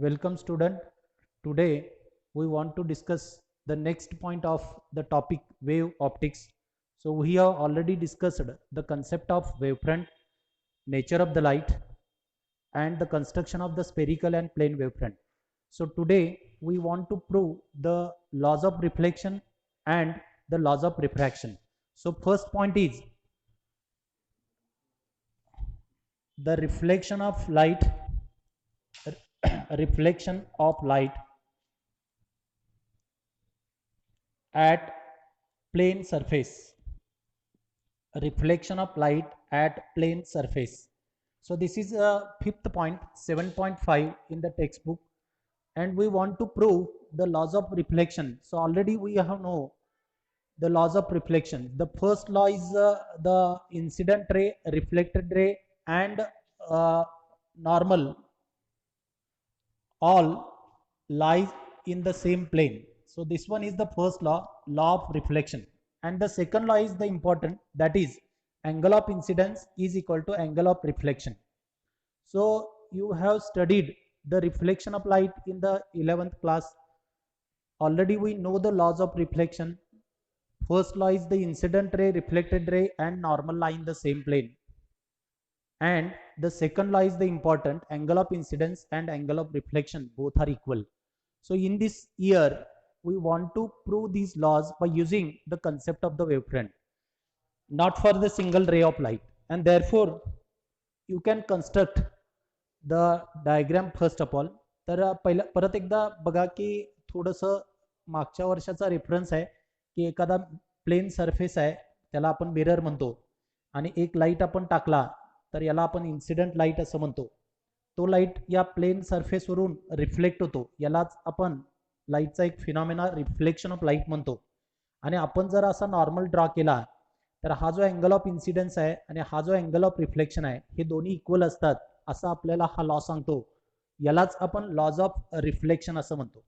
Welcome student. Today we want to discuss the next point of the topic wave optics. So we have already discussed the concept of wavefront, nature of the light and the construction of the spherical and plane wavefront. So today we want to prove the laws of reflection and the laws of refraction. So first point is the reflection of light at plane surface, reflection of light at plane surface. So this is a fifth point, 7.5 in the textbook, and we want to prove the laws of reflection. So already we have know the laws of reflection. The first law is the incident ray, reflected ray and normal all lies in the same plane. So this one is the first law, law of reflection. And the second law is the important, that is angle of incidence is equal to angle of reflection. So you have studied the reflection of light in the 11th class. Already we know the laws of reflection. First law is the incident ray, reflected ray and normal lie in the same plane. And the second law is the important, angle of incidence and angle of reflection both are equal. So in this year we want to prove these laws by using the concept of the wavefront, not for the single ray of light. And therefore you can construct the diagram first of all. तर पहिला परत एकदा बघा की थोडंसं मागच्या वर्षाचा reference आहे की एखादा प्लेन सरफेस आहे, त्याला आपण मिरर म्हणतो आणि एक लाईट आपण टाकला तर याला आपण इन्सिडेंट लाईट असं म्हणतो. तो लाईट या प्लेन सरफेसवरून रिफ्लेक्ट होतो, यालाच आपण लाईटचा एक फिनॉमिना रिफ्लेक्शन ऑफ लाईट म्हणतो. आणि आपण जर असा नॉर्मल ड्रॉ केला तर हा जो अँगल ऑफ इन्सिडन्स आहे आणि हा जो अँगल ऑफ रिफ्लेक्शन आहे हे दोन्ही इक्वल असतात असं आपल्याला हा लॉ सांगतो. यालाच आपण लॉज ऑफ रिफ्लेक्शन असं म्हणतो.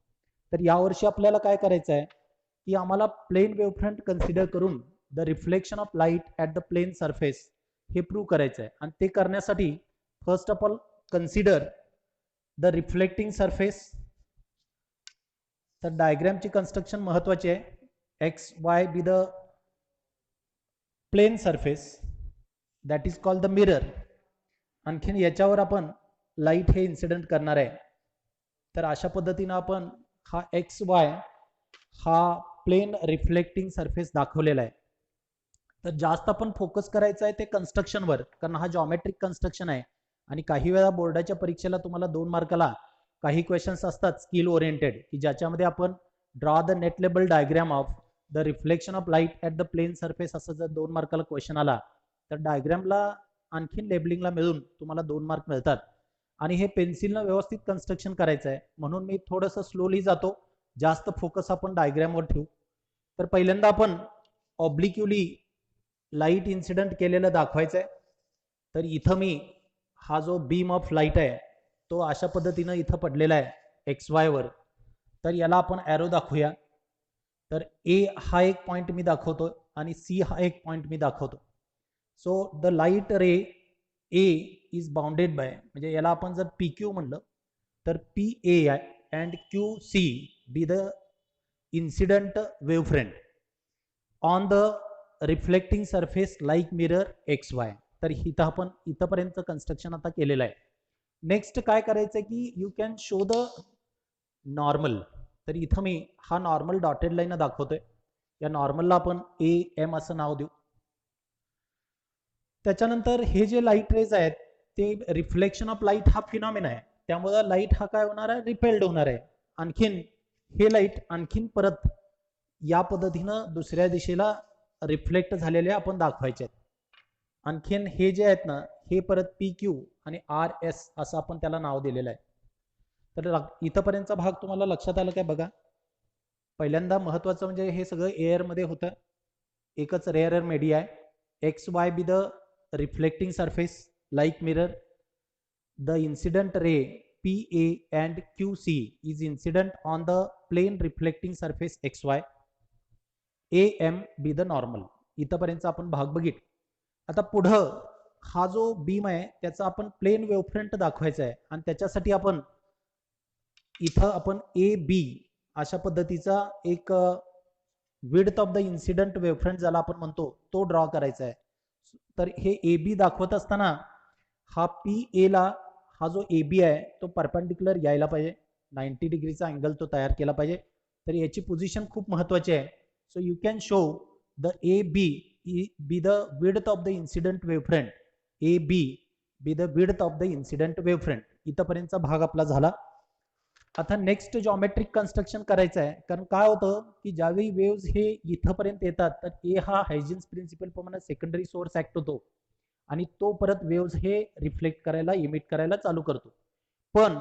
तर यावर्षी आपल्याला काय करायचं आहे की आम्हाला प्लेन वेव्हफ्रंट कन्सिडर करून the reflection of light at the plane surface हे प्रूव्ह करायचं आहे. आणि ते करण्यासाठी first of all consider the reflecting surface. तर डायग्रामची कन्स्ट्रक्शन महत्वाची आहे. X y be the plane surface that is called the mirror. आणखीन याच्यावर आपण लाईट हे इन्सिडेंट करणार आहे. तर अशा पद्धतीनं आपण हा एक्स वाय हा प्लेन रिफ्लेक्टिंग सरफेस दाखवलेला आहे. तर जास्त आपण फोकस करायचं आहे ते कन्स्ट्रक्शनवर, कारण हा जॉमेट्रिक कन्स्ट्रक्शन आहे. आणि काही वेळा बोर्डाच्या परीक्षेला तुम्हाला 2 मार्काला काही क्वेश्चन्स असतात स्किल ओरिएंटेड की ज्याच्यामध्ये आपण draw the neat label diagram of the reflection of light at the plane surface असं जर 2 मार्काला क्वेश्चन आला तर डायग्रामला आणखीन लेबलिंगला मिळून तुम्हाला 2 मार्क मिळतात. आणि हे पेन्सिलनं व्यवस्थित कन्स्ट्रक्शन करायचं आहे, म्हणून मी थोडंसं स्लोली जातो, जास्त फोकस आपण डायग्रामवर ठेवू. तर पहिल्यांदा आपण ऑब्लिक्युली लाईट इन्सिडेंट केलेलं दाखवायचं आहे. तर इथं मी हा जो बीम ऑफ लाईट आहे तो अशा पद्धतीनं इथं पडलेला आहे एक्स वायवर. तर याला आपण ॲरो दाखवूया. तर ए हा एक पॉईंट मी दाखवतो आणि सी हा एक पॉईंट मी दाखवतो. So the light ray A is bounded by, म्हणजे याला आपण जर पी क्यू म्हणलं तर P A and Q C B the incident wavefront on the reflecting surface like mirror X Y. तर इथं आपण इथंपर्यंत कन्स्ट्रक्शन आता केलेलं आहे. नेक्स्ट काय करायचं की you can show the normal. तर इथं मी हा नॉर्मल डॉटेड लाईन दाखवतोय. या नॉर्मलला आपण ए एम असं नाव देऊ. त्याच्यानंतर हे जे लाईट रेज आहेत ते रिफ्लेक्शन ऑफ लाईट हा फिनॉमिना आहे, त्यामुळे लाईट हा काय होणार आहे, रिपेल्ड होणार आहे. आणखीन हे लाईट आणखीन परत या पद्धतीनं दुसऱ्या दिशेला रिफ्लेक्ट झालेले आपण दाखवायचे आहेत. आणखीन हे जे आहेत ना हे परत पी क्यू आणि आर एस असं आपण त्याला नाव दिलेलं आहे. तर इथंपर्यंतचा भाग तुम्हाला लक्षात आलं काय बघा. पहिल्यांदा महत्वाचं म्हणजे हे सगळं एअरमध्ये होतं, एकच रेअर मीडिया आहे. X y be the reflecting surface like mirror. The incident ray PA and QC is incident on the plane reflecting surface XY. AM be the normal. इथपर्यंत आपण भाग बघित. आता पुढं हा जो बीम आहे त्याचा आपण प्लेन वेव्हफ्रंट दाखवायचा आहे आणि त्याच्यासाठी आपण इथं आपण ए बी अशा पद्धतीचा एक width of the incident wavefront ज्याला आपण म्हणतो तो ड्रॉ करायचा आहे. तर हे ए बी दाखवत असताना हा पी ए ला हा जो ए बी आहे तो परपेंडिक्युलर यायला पाहिजे, 90 डिग्रीचा अँगल तो तयार केला पाहिजे. तर याची पोझिशन खूप महत्वाची आहे. So you can show the A B B the width of the incident wavefront, A B B the width of the incident wavefront. इथपर्यंतचा भाग आपला झाला. आता नेक्स्ट जॉमेट्रिक कन्स्ट्रक्शन करायचं आहे. कारण काय होतं की ज्यावेळी वेव्स हे इथपर्यंत येतात तर ए हा हायजिन्स प्रिन्सिपल प्रमाणे सेकंडरी सोर्स ऍक्ट होतो आणि तो परत वेव्स हे रिफ्लेक्ट करायला, इमिट करायला चालू करतो. पण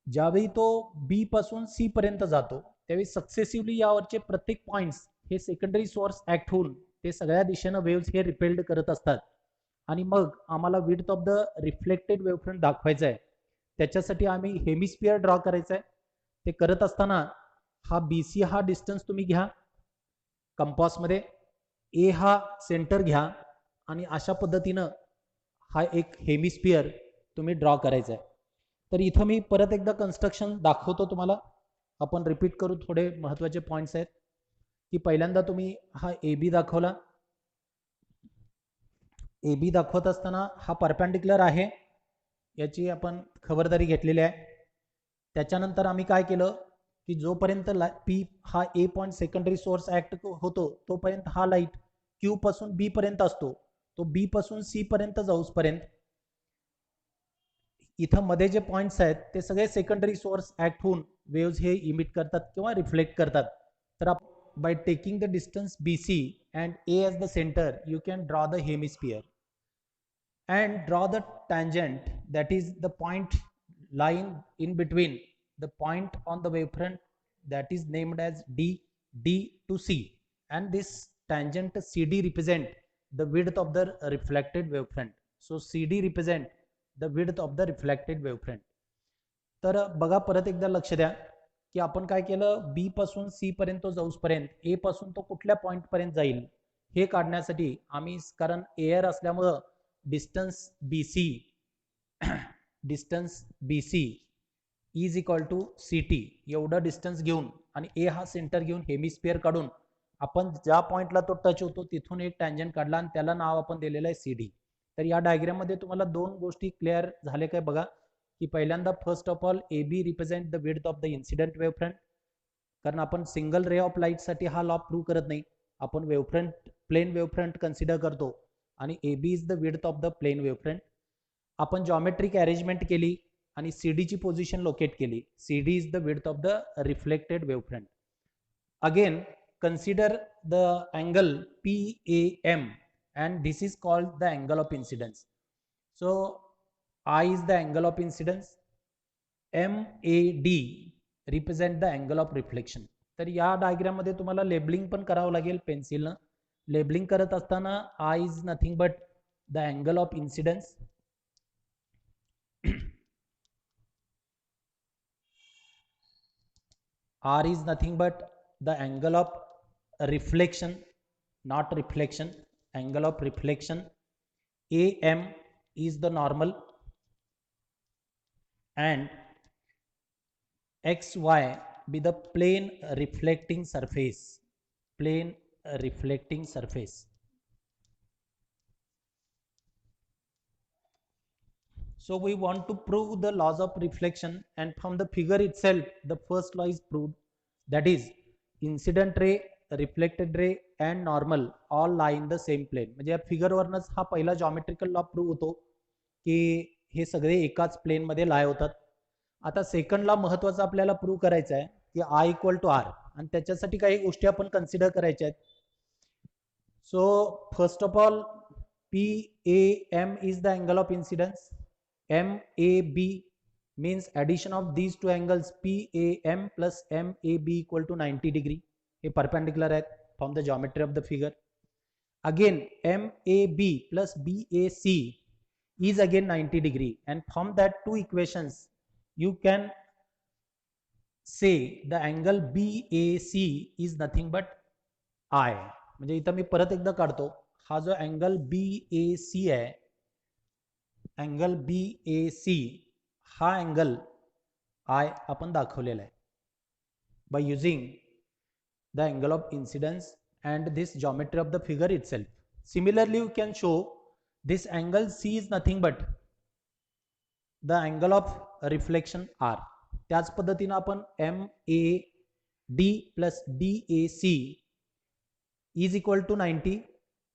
ज्यावेळी तो बी पासून सी पर्यंत जातो त्यावेळी सक्सेसिव्हली यावरचे प्रत्येक पॉइंट्स हे सेकंडरी सोर्स ऍक्ट होऊन ते सगळ्या दिशेनं वेव्स हे रिपेल्ड करत असतात. आणि मग आम्हाला width of the reflected wavefront दाखवायचं आहे. त्याच्यासाठी आम्ही हेमिस्फिअर ड्रॉ करायचं आहे. ते करत असताना हा बी सी हा डिस्टन्स तुम्ही घ्या कंपासमध्ये, ए हा सेंटर घ्या आणि अशा पद्धतीनं हा एक हेमिस्फिअर तुम्ही ड्रॉ करायचा आहे. तर इथं मी परत एकदा कन्स्ट्रक्शन दाखवतो तुम्हाला. आपण रिपीट करू, थोडे महत्वाचे पॉइंट्स आहेत की पहिल्यांदा तुम्ही हा ए बी दाखवला. ए बी दाखवत असताना हा परपेंडिक्युलर आहे याची आपण खबरदारी घेतलेली आहे. त्याच्यानंतर आम्ही काय केलं की जोपर्यंत पी हा ए पॉइंट सेकंडरी सोर्स ऍक्ट होतो तोपर्यंत हा लाईट क्यू पासून बी पर्यंत असतो. तो बी पासून सी पर्यंत जाऊसपर्यंत इथं मध्ये जे पॉइंट्स आहेत ते सगळे सेकंडरी सोर्स ऍक्ट होऊन वेव्स हे इमिट करतात किंवा रिफ्लेक्ट करतात. तर by taking the distance B C and A as the centre you can draw the hemisphere and draw the tangent, that is the point lying in between the point on the wavefront that is named as D to C, and this tangent CD represent the width of the reflected wavefront. So CD represent the width of the reflected wavefront. तर बघा परत एकदा लक्ष द्या की आपण काय केलं, बी पासून सी पर्यंत जाऊसपर्यंत ए पासून तो कुठल्या पॉइंट पर्यंत जाईल हे काढण्यासाठी आम्ही, कारण एअर असल्यामुळं distance B C is equal to C T एवढं डिस्टन्स घेऊन आणि ए हा सेंटर घेऊन हेमिस्फिअर काढून आपण ज्या पॉइंटला तो टच होतो तिथून एक टँजंट काढला आणि त्याला नाव आपण दिलेलं आहे सी डी. तर या डायग्राम मध्ये तुम्हाला दोन गोष्टी क्लिअर झाले काय बघा की पहिल्यांदा first of all A B represent the width of the incident wavefront, कारण आपण सिंगल रे ऑफ लाईट साठी हा लॉ प्रूव्ह करत नाही, आपण वेवफ्रंट प्लेन वेवफ्रंट कन्सिडर करतो आणि A B is the width of the plane wavefront. आपण जॉमेट्रिक अरेंजमेंट केली आणि सीडी ची पोझिशन लोकेट केली. CD is the width of the reflected wavefront. Again consider the angle PAM and this is called the angle of incidence. So I is the angle of incidence, MAD represent the angle of reflection. तर या diagram मध्ये तुम्हाला labelling पण करावं लागेल पेन्सिलनं. Labelling करत असताना I is nothing but the angle of incidence, R is nothing but the angle of reflection, not reflection, angle of reflection, AM is the normal, and XY be the plane reflecting surface, plane reflecting surface. So we want to prove the laws of reflection, and from the figure itself the first law is proved, that is incident ray, reflected ray and normal all lie in the same plane. म्हणजे या figure वरनच हा पहिला geometrical law prove होतो की हे सगळे एकाच plain मध्ये लाय होतात. आता सेकंड लॉ महत्वाचा आपल्याला प्रूव्ह करायचा आहे की I इक्वल टू R, आणि त्याच्यासाठी काही गोष्टी आपण कन्सिडर करायच्या आहेत. So first of all PAM is the angle of incidence, MAB means addition of these two angles PAM plus MAB equal to 90 degree. हे perpendicular आहेत from the geometry of the figure. Again MAB plus BAC is again 90 degree, and from that two equations you can say the angle BAC is nothing but I. म्हणजे इथं मी परत एकदा काढतो, हा जो angle BAC आहे, angle BAC हा angle I आपण दाखवलेला आहे by using the angle of incidence and this geometry of the figure itself. Similarly, you can show this angle C is nothing but the angle of reflection R. त्याच पद्धतीने आपण MAD plus DAC is equal to 90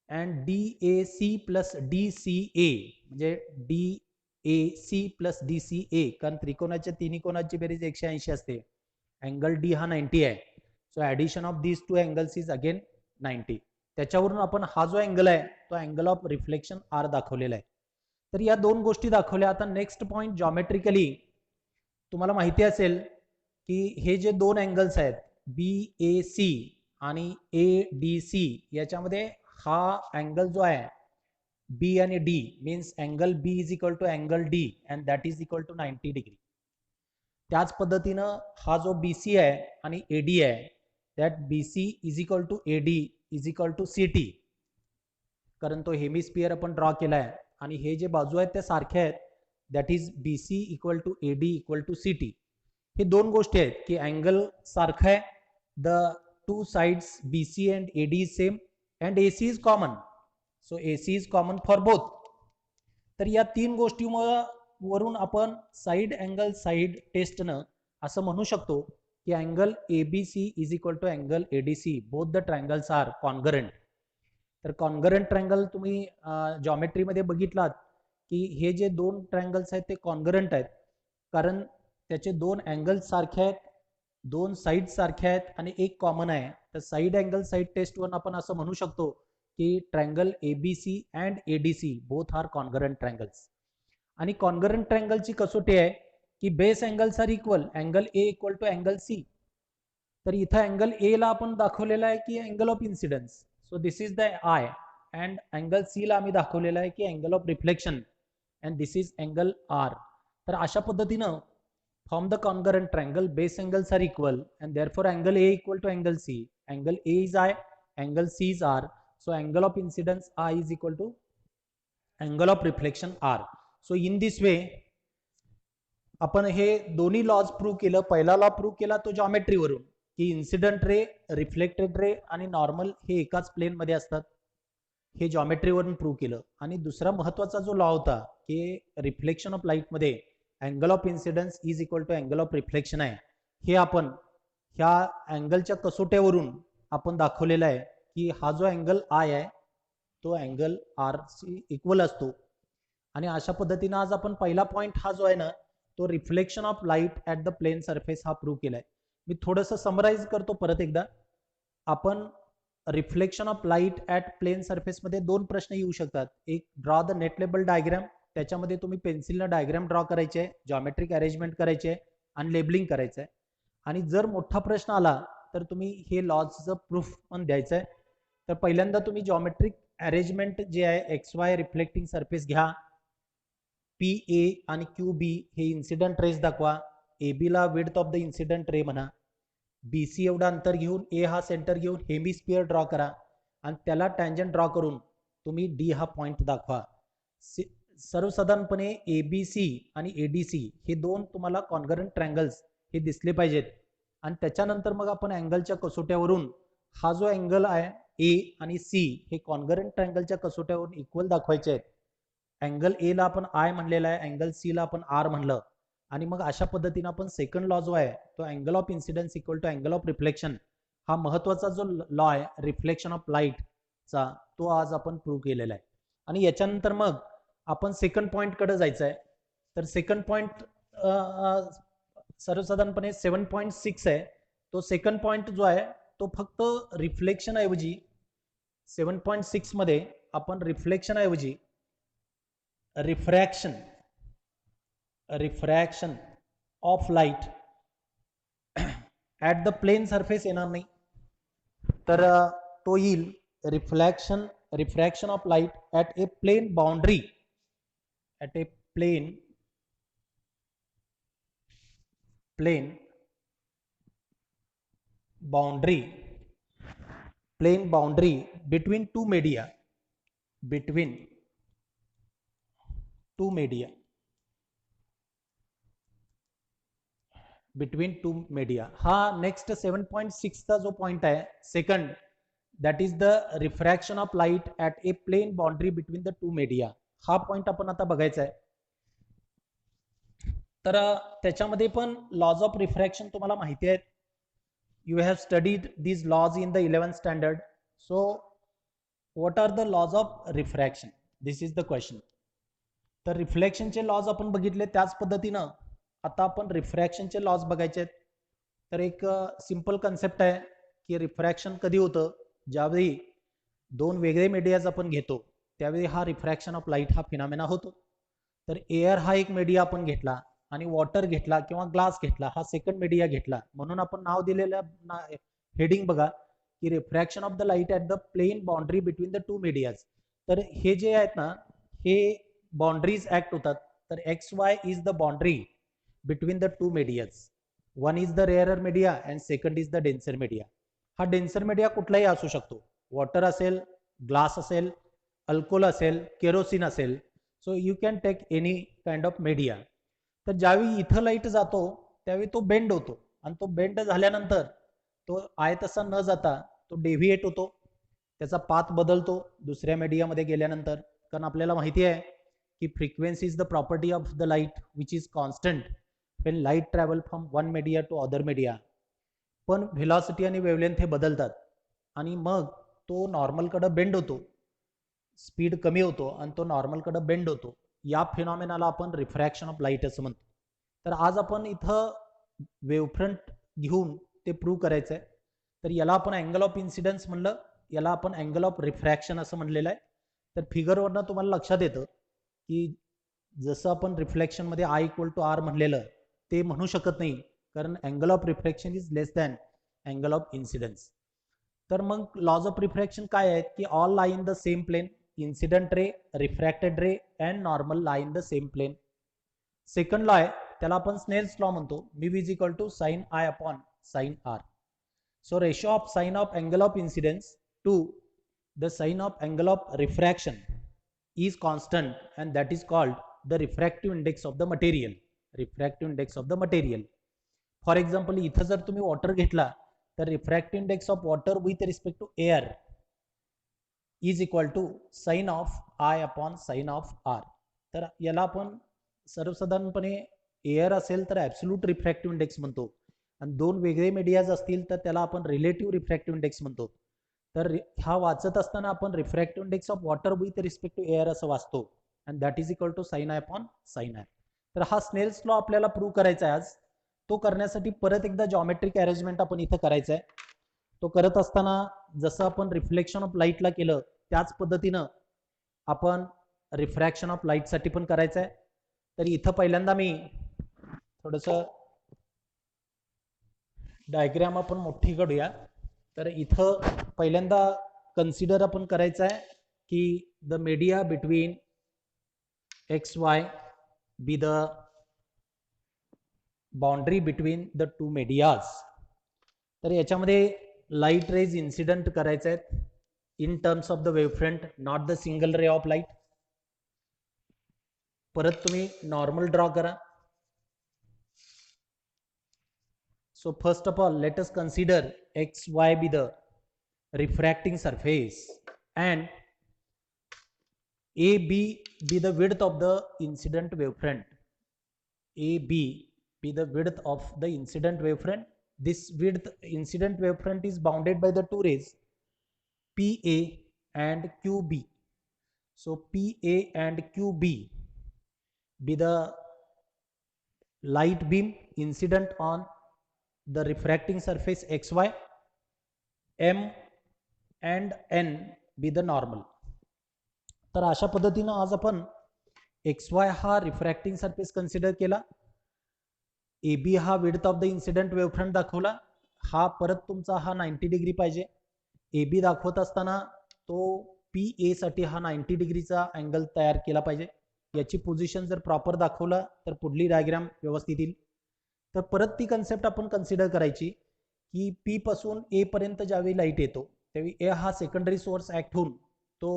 and DAC plus DCA म्हणजे DAC plus DCA कारण त्रिकोणाच्या तिन्ही कोणाची बेरीज 180 असते. अँगल D हा 90 आहे. So addition of these two angles is again 90. त्याच्यावरून आपण हा जो अँगल आहे तो अँगल ऑफ रिफ्लेक्शन आर दाखवलेला आहे. तर या दोन गोष्टी दाखवल्या. आता नेक्स्ट पॉइंट जॉमेट्रिकली तुम्हाला माहिती असेल की हे जे दोन अँगल्स आहेत BAC आणि ADC याच्यामध्ये हा अँगल जो आहे B आणि D means angle B is equal to angle D and that is equal to 90 degree. त्याच पद्धतीनं हा जो BC आहे आणि AD आहे that BC is equal to AD is equal to CT कारण तो हेमिस्फियर आपण ड्रॉ केला आहे आणि हे जे बाजू आहेत त्या सारख्या आहेत that is BC equal to AD equal to CT. हे दोन गोष्टी आहेत की अँगल सारखा आहे the two sides BC and AD is same and AC is common. So AC is common for both. तर या तीन गोष्टीवरून आपण साइड अँगल साइड टेस्टनं असं म्हणू शकतो की angle ABC is equal to angle ADC both the triangles are congruent. तर कॉन्गरंट ट्रायंगल तुम्ही जॉमेट्रीमध्ये बघितलात की हे जे दोन ट्रायंगल्स आहेत ते कॉन्गरंट आहेत कारण त्याचे दोन अँगल्स सारखे आहेत, दोन साइड सारख्या आहेत आणि एक कॉमन आहे. तर साइड अँगल साइड टेस्टवरून आपण असं म्हणू शकतो की triangle ABC and ADC both are congruent triangles. आणि कॉन्गरंट ट्रायंगलची कसोटी आहे की base angles are equal angle A equal to angle C. तर इथं अँगल A ला आपण दाखवलेला आहे की angle of incidence. So this is the I and angle C ला आम्ही दाखवलेला आहे की angle of reflection and this is angle R. तर अशा पद्धतीनं form the congruent triangle base angles are equal and therefore angle A equal to angle C. Angle A is I, angle C is R. So angle of incidence I is equal to angle of reflection R. So in this वे आपण हे दोन्ही lodge prove केलं. पहिला law prove केला तो जॉमेट्रीवरून की incident ray, reflected ray आणि normal हे एकाच प्लेन मध्ये असतात. हे जॉमेट्रीवरून प्रूव्ह केलं. आणि दुसरा महत्वाचा जो लॉ होता की रिफ्लेक्शन ऑफ लाईट मध्ये angle of incidence is equal to angle of reflection आहे. हे आपण ह्या अँगलच्या कसोट्यावरून आपण दाखवलेला आहे की हा जो अँगल आय आहे तो अँगल आर सी इक्वल असतो. आणि अशा पद्धतीनं आज आपण पहिला पॉइंट हा जो आहे ना तो reflection of light at the plane surface हा प्रूव्ह केलाय. मी थोडंसं समराईज करतो परत एकदा. आपण reflection of light at plane सरफेसमध्ये दोन प्रश्न येऊ शकतात. एक draw the neat label diagram, त्याच्यामध्ये तुम्ही पेन्सिलनं डायग्राम ड्रॉ करायचे, जॉमेट्रिक अरेंजमेंट करायचे आणि लेबलिंग करायचं आहे. आणि जर मोठा प्रश्न आला तर तुम्ही हे लॉजचं प्रूफ पण द्यायचं आहे. तर पहिल्यांदा तुम्ही जॉमेट्रिक अरेंजमेंट जे आहे XY रिफ्लेक्टिंग सरफेस घ्या. PA आणि QB हे इन्सिडंट रेस दाखवा. AB ला width of the incident ray म्हणा. BC एवढा अंतर घेऊन A हा सेंटर घेऊन हेमिस्फियर ड्रॉ करा आणि त्याला टँजंट ड्रॉ करून तुम्ही D हा पॉइंट दाखवा. सर्वसाधारणपणे ABC आणि ADC हे दोन तुम्हाला कॉन्गरंट ट्रायंगल्स हे दिसले पाहिजेत. आणि त्याच्यानंतर मग आपण अँगलच्या कसोट्यावरून हा जो अँगल आहे A आणि C हे कॉन्गरंट ट्रायंगलच्या कसोट्यावरून इक्वल दाखवायचे आहेत. अँगल ए ला आपण आय म्हणलेला आहे, अँगल सी ला आपण आर म्हणलं. आणि मग अशा पद्धतीने आपण सेकंड लॉ जो आहे तो angle of incidence equal to angle of reflection हा महत्वाचा जो लॉ आहे रिफ्लेक्शन ऑफ लाईटचा तो आज आपण प्रूव्ह केलेला आहे. आणि याच्यानंतर मग आपण सेकंड पॉइंट कडे जायचं आहे. तर सेकंड पॉइंट सर्वसाधारणपणे 7.6 आहे. तो सेकंड पॉइंट जो आहे तो फक्त रिफ्लेक्शन ऐवजी 7.6 मध्ये आपण रिफ्लेक्शन ऐवजी refraction of light at the plane surface येणार नाही. तर तो येईल refraction of light at a plane boundary plane boundary between two media between two media. हा नेक्स्ट 7.6 चा जो पॉइंट आहे second, that is the refraction of light at a plane boundary between the two media. हा point आपण आता बघायचा आहे. तर त्याच्यामध्ये पण लॉज ऑफ रिफ्रॅक्शन तुम्हाला माहिती आहेत. You have studied these laws in the 11th standard. So what are the laws of refraction? This is the question. तर रिफ्लेक्शनचे लॉज आपण बघितले, त्याच पद्धतीनं आता आपण रिफ्रॅक्शनचे लॉज बघायचे आहेत. तर एक सिंपल कन्सेप्ट आहे की रिफ्रॅक्शन कधी होतं, ज्यावेळी दोन वेगळे मीडियाज आपण घेतो त्यावेळी हा रिफ्रॅक्शन ऑफ लाईट हा फिनॉमेना होतो. तर एअर हा एक मीडिया आपण घेतला आणि वॉटर घेतला किंवा ग्लास घेतला, हा सेकंड मीडिया घेतला, म्हणून आपण नाव दिलेलं हेडिंग बघा की refraction of the light at the plane boundary between the two medias. तर हे जे आहेत ना, हे बाउंड्रीज ऍक्ट होतात. तर x y is the boundary between the two medias. One is the rarer media and second is the denser media. हा denser media कुठलाही असू शकतो, वॉटर असेल, ग्लास असेल, अल्कोहोल असेल, केरोसिन असेल. So you can take any kind of media. तर ज्यावेळी इथं लाईट जातो त्यावेळी तो बेंड होतो आणि तो बेंड झाल्यानंतर तो आहे तसा न जाता तो डेव्हिएट होतो, त्याचा पाथ बदलतो दुसऱ्या मीडियामध्ये गेल्यानंतर. कारण आपल्याला माहिती आहे की frequency is the property of the light which is constant when light travel from one media to other media. पण व्हेलॉसिटी आणि वेवलेंथ हे बदलतात आणि मग तो नॉर्मलकडे बेंड होतो, स्पीड कमी होतो आणि तो नॉर्मलकडे बेंड होतो. या फिनॉमेनाला आपण रिफ्रॅक्शन ऑफ लाईट असं म्हणतो. तर आज आपण इथं वेवफ्रंट घेऊन ते प्रूव्ह करायचं आहे. तर याला आपण अँगल ऑफ इन्सिडन्स म्हणलं, याला आपण अँगल ऑफ रिफ्रॅक्शन असं म्हणलेलं आहे. तर फिगरवरनं तुम्हाला लक्षात येतं की जसं आपण रिफ्लेक्शनमध्ये आय इक्वल टू आर म्हणलेलं ते म्हणू शकत नाही, कारण angle of refraction is less than angle of incidence. तर मग लॉज ऑफ रिफ्रॅक्शन काय आहेत की all lie in the same plane, incident ray, refracted ray and normal lie in the same plane. Second law आहे त्याला आपण Snell's law म्हणतो, mu is equal to sine I upon sine R. So ratio of sine of angle of incidence to the sign of angle of refraction is constant and that is called the refractive index of the material. Refractive index of the material. For example, इथं जर तुम्ही water घेतला तर refractive index of water with respect to air is equal to sin of I upon sin of R. तर याला आपण सर्वसाधारणपणे air असेल तर ॲब्सोल्यूट रिफ्रॅक्टिव्ह इंडेक्स म्हणतो आणि दोन वेगळे मीडियाज असतील तर त्याला आपण रिलेटिव्ह रिफ्रॅक्टिव्ह इंडेक्स म्हणतो. तर हा वाचत असताना आपण refractive index of water with respect to air असं वाचतो and that is equal to sine I upon sine I. तर हा स्नेल्स लॉ आपल्याला प्रूव्ह करायचा आहे आज. तो करण्यासाठी परत एकदा जॉमेट्रिक अरेंजमेंट आपण इथं करायचा आहे. तो करत असताना जसं आपण रिफ्लेक्शन ऑफ लाईटला केलं त्याच पद्धतीनं आपण रिफ्रॅक्शन ऑफ लाईटसाठी पण करायचं आहे. तर इथं पहिल्यांदा मी थोडंसं डायग्राम आपण मोठी काढूया. तर इथं पहिल्यांदा कन्सिडर आपण करायचं आहे की the media between x y be the boundary between the two medias. तर याच्यामध्ये लाईट रेज इन्सिडेंट करायचे आहेत in terms of the wavefront, not the single ray of light. परत तुम्ही नॉर्मल ड्रॉ करा. So first of all, let us consider x, y be the refracting surface and AB be the width of the incident wavefront. AB be the width of the incident wavefront. This width incident wavefront is bounded by the two rays PA and QB. So PA and QB be the light beam incident on the refracting surface xy, m and n be the normal. तर अशा पद्धतीनं आज आपण xy हा refracting surface consider केला, AB हा width of the incident wavefront दाखवला, हा परत तुमचा हा 90 डिग्री पाहिजे. AB दाखवत असताना तो PA साठी हा 90 डिग्रीचा अँगल तयार केला पाहिजे. याची पोझिशन जर प्रॉपर दाखवला तर पुढली डायग्राम व्यवस्थित येईल. तर परत ती कन्सेप्ट आपण कन्सिडर करायची की पी पासून ए पर्यंत ज्यावेळी लाईट येतो त्यावेळी ए हा सेकंडरी सोर्स ऍक्ट होऊन तो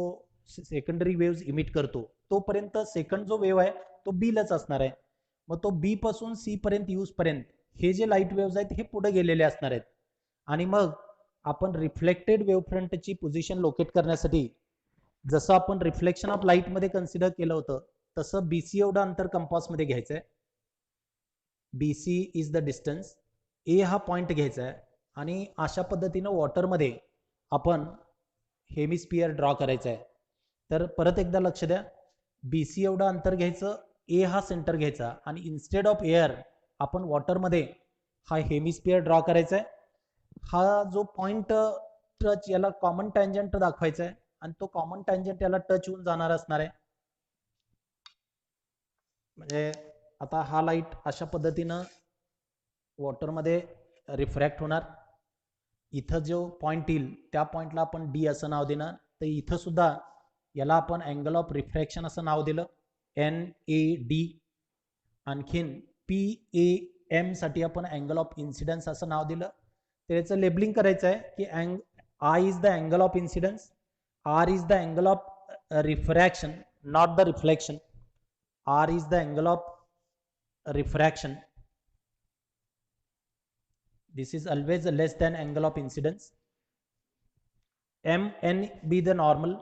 सेकंडरी वेव्ज इमिट करतो. तोपर्यंत सेकंड जो वेव्ह आहे तो बीलाच असणार आहे. मग तो बी पासून सी पर्यंत यूज पर्यंत हे जे लाईट वेव्स आहेत हे पुढे गेलेले असणार आहेत आणि मग आपण रिफ्लेक्टेड वेव्ह फ्रंटची पोझिशन लोकेट करण्यासाठी जसं आपण रिफ्लेक्शन ऑफ लाईट मध्ये कन्सिडर केलं होतं तसं बीसी एवढं अंतर कंपास मध्ये घ्यायचंय. BC is the distance. A हा पॉइंट घ्यायचा आहे आणि अशा पद्धतीनं वॉटरमध्ये आपण हेमिस्फियर ड्रॉ करायचा आहे. तर परत एकदा लक्ष द्या, बीसी एवढं अंतर घ्यायचं, ए हा सेंटर घ्यायचा आणि इन्स्टेड ऑफ एअर आपण वॉटरमध्ये हा हेमिस्फियर ड्रॉ करायचा आहे. हा जो पॉइंट टच याला कॉमन टँजंट दाखवायचा आहे आणि तो कॉमन टँजंट याला टच होऊन जाणार असणार आहे. म्हणजे आता हा लाईट अशा पद्धतीनं वॉटरमध्ये रिफ्रॅक्ट होणार. इथं जो पॉइंट येईल त्या पॉइंटला आपण डी असं नाव देणार. तर इथं सुद्धा याला आपण अँगल ऑफ रिफ्रॅक्शन असं नाव दिलं, NAD. आणखीन PAM साठी आपण अँगल ऑफ इन्सिडन्स असं नाव दिलं. तर याचं लेबलिंग करायचं आहे की I is the angle of incidence, R is the angle of refraction, not the reflection. R is the angle of refraction. This is always less than angle of incidence. MN be the normal,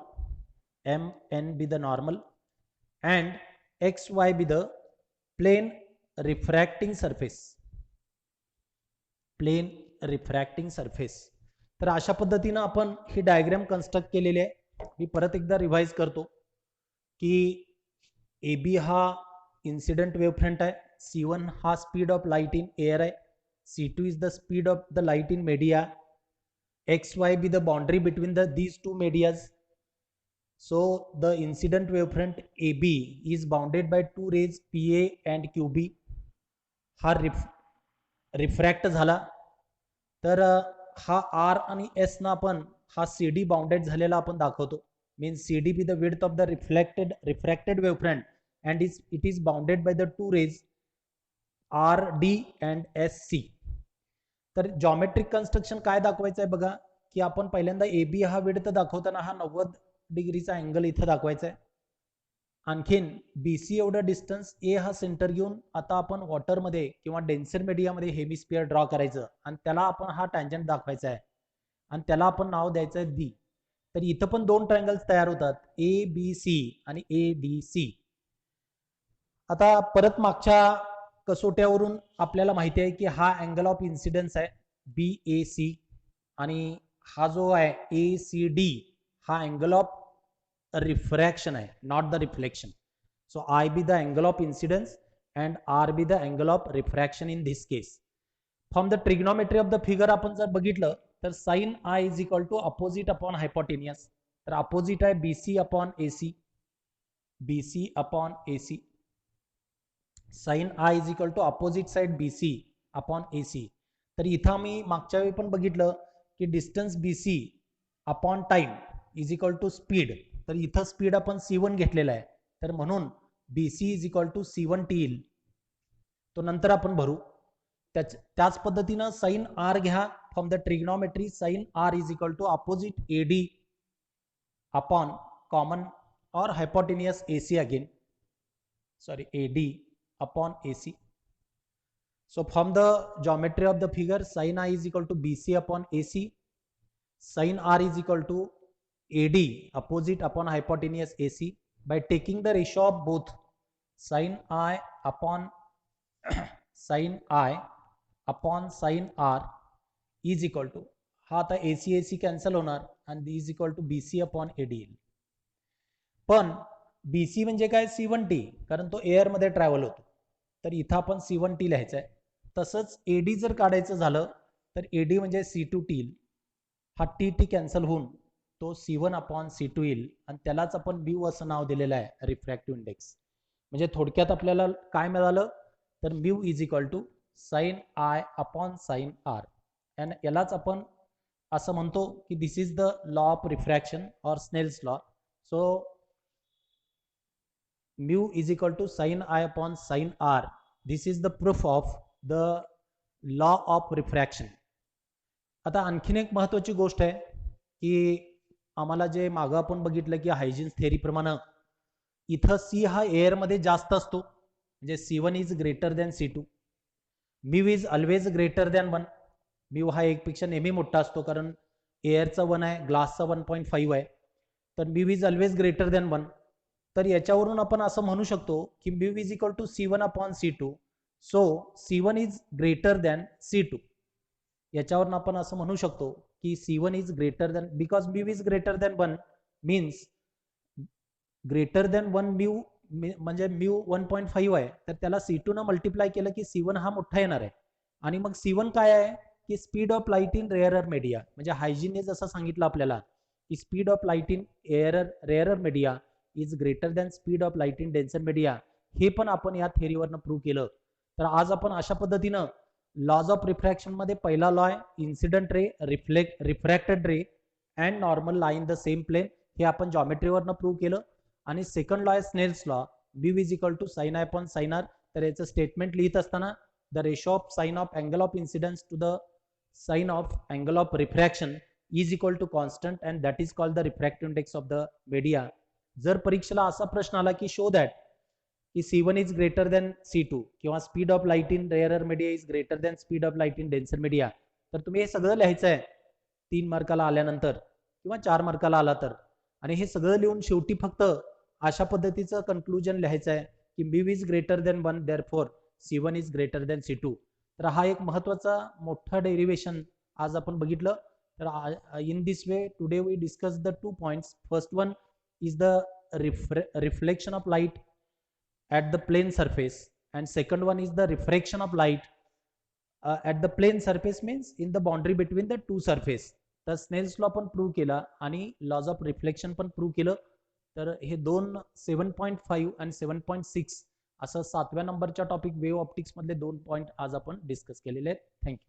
MN be the normal, and XY be the plane refracting surface, plane refracting surface. तर अशा पद्धतीनं आपण ही diagram construct केलेली आहे. मी परत एकदा revise करतो की AB हा इन्सिडेंट वेव फ्रंट आहे, C1 हा speed of light in air आहे, C2 is the speed of the light in media, XY be the boundary between these two medias. So the incident wavefront AB is bounded by two rays PA and QB. हा refract झाला तर हा R आणि S ना आपण हा CD bounded झालेला आपण दाखवतो. Means CD be the width of the refracted wavefront and it is bounded by the two rays RD and SC. तर जॉमेट्रिक कन्स्ट्रक्शन काय दाखवायचं आहे बघा की आपण पहिल्यांदा AB हा विड्थ दाखवताना हा 90 डिग्रीचा अँगल इथं दाखवायचा आहे. आणखीन BC एवढं डिस्टन्स, A हा सेंटर घेऊन आता आपण वॉटरमध्ये किंवा डेन्सर मीडियामध्ये हेमिस्फियर ड्रॉ करायचं आणि त्याला आपण हा टँजंट दाखवायचा आहे आणि त्याला आपण नाव द्यायचं आहे D. तर इथं पण दोन ट्रायंगल्स तयार होतात, ABC आणि ADC. आता परत मागच्या कसोट्यावरून आपल्याला माहिती आहे की हा अँगल ऑफ इन्सिडन्स आहे BAC आणि हा जो आहे ACD हा अँगल ऑफ रिफ्रॅक्शन आहे, not the reflection. So I be the angle of incidence and R be the angle of refraction in this case. From the trigonometry of the figure आपण जर बघितलं तर sin I is equal to opposite upon hypotenuse. तर opposite आहे BC upon AC, BC upon AC. sin I is equal to opposite side BC upon AC. तर इथं मी मागच्या वेळी पण बघितलं की distance BC upon time is equal to speed. तर इथं स्पीड आपण C1 घेतलेला आहे, तर म्हणून BC is equal to C1T येईल. तो नंतर आपण भरू. त्याच पद्धतीनं साइन R घ्या. From the trigonometry sine R is equal to opposite AD upon common और hypotenuse AC again, sorry AD upon AC. So from the geometry of the figure, sin I is equal to BC upon AC, sin R is equal to AD opposite upon hypotenuse AC. By taking the ratio of both, sin I upon sin I upon sin R is equal to, हा आता AC cancel होणार आणि is equal to BC upon AD येईल. पण BC म्हणजे काय, C1T, कारण तो एअर मध्ये ट्रॅव्हल होतो. तर इथं आपण C1T लिहायचं आहे. तसंच AD जर काढायचं झालं तर AD म्हणजे C2T येईल. हा TT कॅन्सल होऊन तो C1 अपॉन C2 येईल आणि त्यालाच आपण म्यू असं नाव दिलेलं आहे, रिफ्रॅक्टिव्ह इंडेक्स. म्हणजे थोडक्यात आपल्याला काय मिळालं तर mu is equal to sine I upon sine R. आणि यालाच आपण असं म्हणतो की this is the law of refraction और Snell's law. So mu is equal to sin I upon sin R. This is the proof of the law of refraction. आता आणखीन एक महत्वाची गोष्ट आहे की आम्हाला जे मागं आपण बघितलं की हायजीन्स थेअरी प्रमाणे इथं C हा एअर मध्ये जास्त असतो, म्हणजे C1 is greater than C2. Mu is always greater than 1. Mu हा 1 पेक्षा नेहमी मोठा असतो, कारण एअरचा 1 आहे, ग्लासचा 1.5 आहे. तर mu is always greater than 1. तर याच्यावरून आपण असं म्हणू शकतो की mu is equal to C1 upon C2. So C1 is greater than C2. याच्यावरून आपण असं म्हणू शकतो की C1 is greater than, because mu is greater than 1 means greater than 1 mu म्हणजे म्यू 1.5 आहे, तर त्याला C2 न मल्टिप्लाय केलं की C1 हा मोठा येणार आहे. आणि मग C1 काय आहे की speed of light in rarer media, म्हणजे हायजीनने जसं सांगितलं आपल्याला की speed of light in rarer media is greater than speed of light in denser media. हे पण आपण या थेरीवरनं प्रूव्ह केलं. तर आज आपण अशा पद्धतीनं लॉज ऑफ रिफ्रॅक्शन मध्ये पहिला लॉ आहे incident ray, refracted ray and normal ला इन द सेम प्लेन. हे आपण जॉमेट्रीवरनं प्रूव्ह केलं. आणि सेकंड लॉ आहे Snell's law, mu is equal to sine I upon sine r. तर याचं स्टेटमेंट लिहित असताना the ratio of sine of angle of incidence to the sine of angle of refraction is equal to constant and that is called the refractive index of the media. जर परीक्षेला असा प्रश्न आला की शो दॅट की C1 is greater than C2 किंवा speed of light in rarer media is greater than speed of light in denser media, तर तुम्ही हे सगळं लिहायचं आहे 3 मार्काला आल्यानंतर किंवा 4 मार्काला आला तर. आणि हे सगळं लिहून शेवटी फक्त अशा पद्धतीचं कन्क्लुजन लिहायचं आहे की mu is greater than 1 therefore C1 is greater than C2. तर हा एक महत्वाचा मोठा डेरिव्हेशन आज आपण बघितलं. तर in this way today we discuss the 2 points. First one is the reflection of light at the plane surface, and second one is the refraction of light at the plane surface, means in the boundary between the two surface. तर Snell's law पण prove केला आणि lodge of reflection पण prove केलं. तर हे दोन 7.5 आणि 7.6 असं 7व्या नंबरच्या टॉपिक वेव्ह ऑप्टिक्स मधले 2 पॉईंट आज आपण डिस्कस केलेले आहेत. थँक्यू.